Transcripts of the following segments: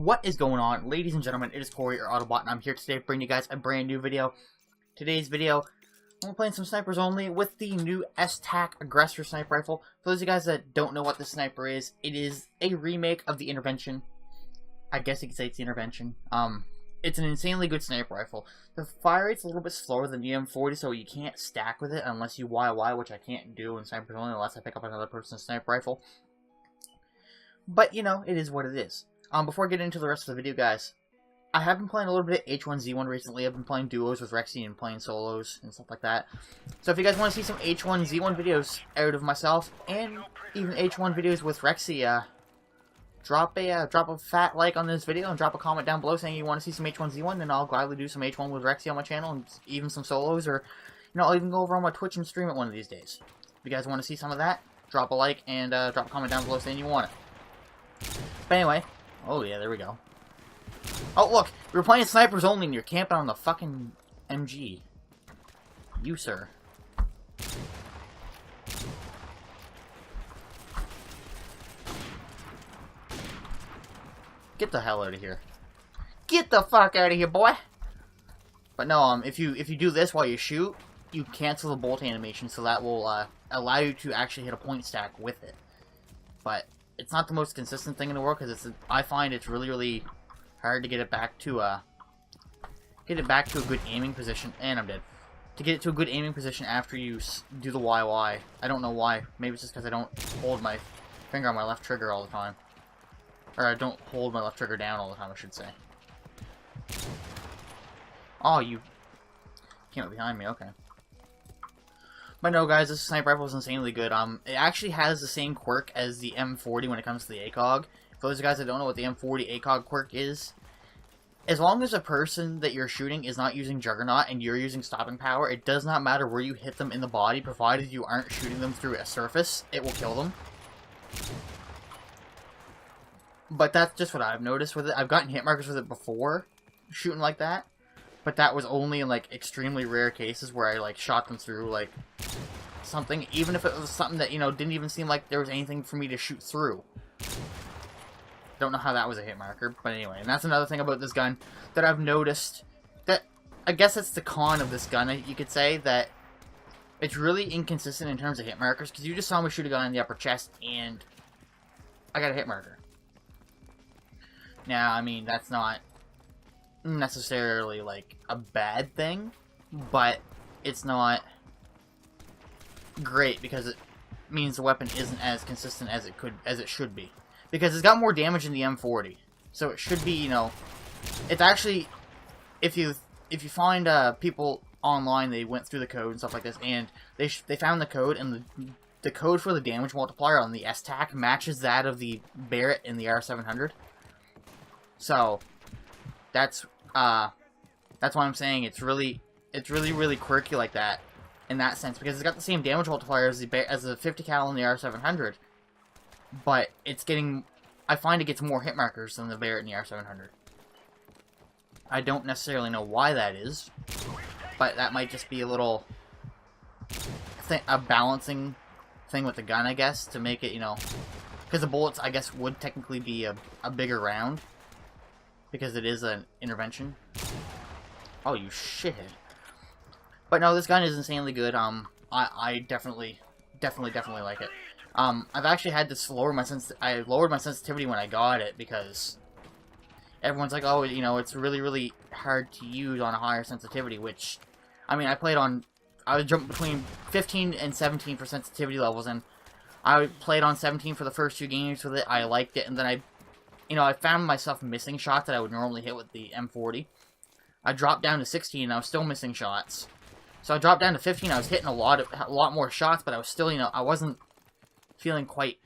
What is going on, ladies and gentlemen? It is Corey, your Autobot, and I'm here today to bring you guys a brand new video. Today's video, I'm playing some snipers only with the new S-TAC Aggressor Sniper Rifle. For those of you guys that don't know what this sniper is, it is a remake of the Intervention. I guess you could say it's the Intervention. It's an insanely good sniper rifle. The fire rate's a little bit slower than the M40, so you can't stack with it unless you YY, which I can't do in snipers only unless I pick up another person's sniper rifle. But, you know, it is what it is. Before I get into the rest of the video, guys, I have been playing a little bit of H1Z1 recently. I've been playing duos with Rexy and playing solos and stuff like that. So if you guys want to see some H1Z1 videos out of myself, and even H1 videos with Rexy, drop a fat like on this video and drop a comment down below saying you want to see some H1Z1, then I'll gladly do some H1 with Rexy on my channel, and even some solos, or, you know, I'll even go over on my Twitch and stream it one of these days. If you guys want to see some of that, drop a like and drop a comment down below saying you want it. But anyway, oh yeah, there we go. Oh look, we were playing snipers only and you're camping on the fucking MG. You, sir. Get the hell out of here. Get the fuck out of here, boy! But no, if you do this while you shoot, you cancel the bolt animation, so that will allow you to actually hit a point stack with it. But it's not the most consistent thing in the world, because I find it's really hard to get it back to a good aiming position. And I'm dead. To get it to a good aiming position after you do the YY. I don't know why. Maybe it's just because I don't hold my finger on my left trigger all the time. Or I don't hold my left trigger down all the time, I should say. Oh, you came up behind me, okay. But no, guys, this sniper rifle is insanely good. It actually has the same quirk as the M40 when it comes to the ACOG. For those guys that don't know what the M40 ACOG quirk is, as long as a person that you're shooting is not using Juggernaut and you're using stopping power, it does not matter where you hit them in the body, provided you aren't shooting them through a surface, it will kill them. But that's just what I've noticed with it. I've gotten hit markers with it before, shooting like that. But that was only in, like, extremely rare cases where I, like, shot them through, like, something. Even if it was something that, you know, didn't even seem like there was anything for me to shoot through. Don't know how that was a hit marker. But anyway, and that's another thing about this gun that I've noticed. That, I guess that's the con of this gun, you could say, that it's really inconsistent in terms of hit markers. Because you just saw me shoot a gun in the upper chest, and I got a hit marker. Now, I mean, that's not necessarily like a bad thing, but it's not great because it means the weapon isn't as consistent as it should be, because it's got more damage than the M40, so it should be, you know, it's actually, if you find people online, they went through the code and stuff like this, and they found the code, and the code for the damage multiplier on the S-TAC matches that of the Barrett in the R700. So that's why I'm saying it's really quirky like that, in that sense, because it's got the same damage multiplier as the 50 cal in the R700, but I find it gets more hit markers than the Barrett in the R700. I don't necessarily know why that is, but that might just be a balancing thing with the gun, I guess, to make it, you know, because the bullets, I guess, would technically be a bigger round, because it is an intervention. Oh, you shithead. But no, this gun is insanely good. I definitely like it. I've actually had to lower my sensitivity when I got it, because everyone's like, oh, you know, it's really hard to use on a higher sensitivity, which, I mean, I would jump between 15 and 17 for sensitivity levels, and I played on 17 for the first 2 games with it. I liked it, and then I found myself missing shots that I would normally hit with the M40. I dropped down to 16, and I was still missing shots. So I dropped down to 15, I was hitting a lot more shots, but I was still, you know, I wasn't feeling quite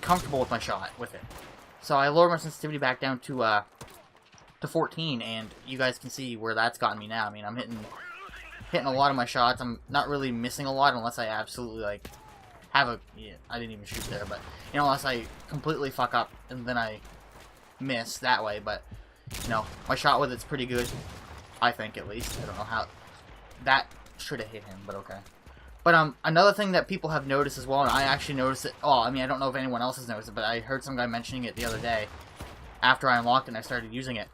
comfortable with my shot with it. So I lowered my sensitivity back down to 14, and you guys can see where that's gotten me now. I mean, I'm hitting a lot of my shots. I'm not really missing a lot unless I absolutely, like, I didn't even shoot there, but, you know, unless I completely fuck up, and then I miss that way. But, you know, my shot with it's pretty good, I think, at least. I don't know how that should have hit him, but okay. But another thing that people have noticed as well, and I actually noticed it, I mean, I don't know if anyone else has noticed it, but I heard some guy mentioning it the other day, after I unlocked it and I started using it.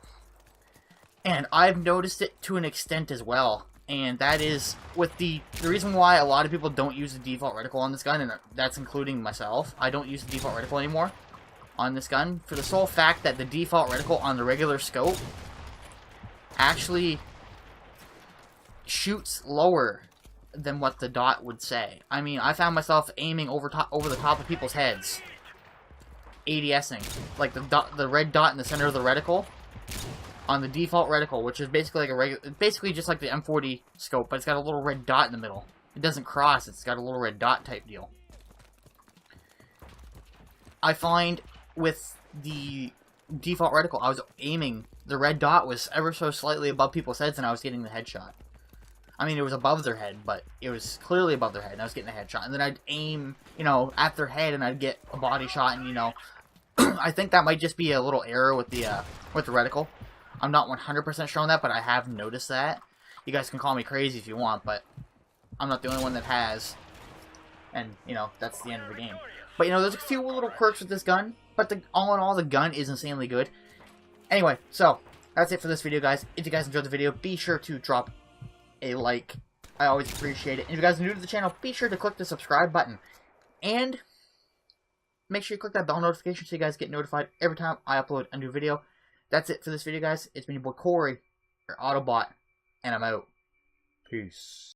And I've noticed it to an extent as well. And that is with the reason why a lot of people don't use the default reticle on this gun, and that's including myself. I don't use the default reticle anymore on this gun for the sole fact that the default reticle on the regular scope actually shoots lower than what the dot would say. I mean, I found myself aiming over the top of people's heads, ADSing, like the red dot in the center of the reticle on the default reticle, which is basically like a regular, basically just like the M40 scope, but it's got a little red dot in the middle. It doesn't cross; it's got a little red dot type deal. I find with the default reticle, I was aiming, the red dot was ever so slightly above people's heads, and I was getting the headshot. I mean, it was above their head, but it was clearly above their head, and I was getting a headshot. And then I'd aim, you know, at their head, and I'd get a body shot, and, you know, I think that might just be a little error with the reticle. I'm not 100% sure on that, but I have noticed that. You guys can call me crazy if you want, but I'm not the only one that has. And, you know, that's the end of the game. But, you know, there's a few little quirks with this gun, but all in all, the gun is insanely good. Anyway, so, that's it for this video, guys. If you guys enjoyed the video, be sure to drop a like. I always appreciate it. And if you guys are new to the channel, be sure to click the subscribe button. And make sure you click that bell notification so you guys get notified every time I upload a new video. That's it for this video, guys. It's been your boy Corey, your Autobot, and I'm out. Peace.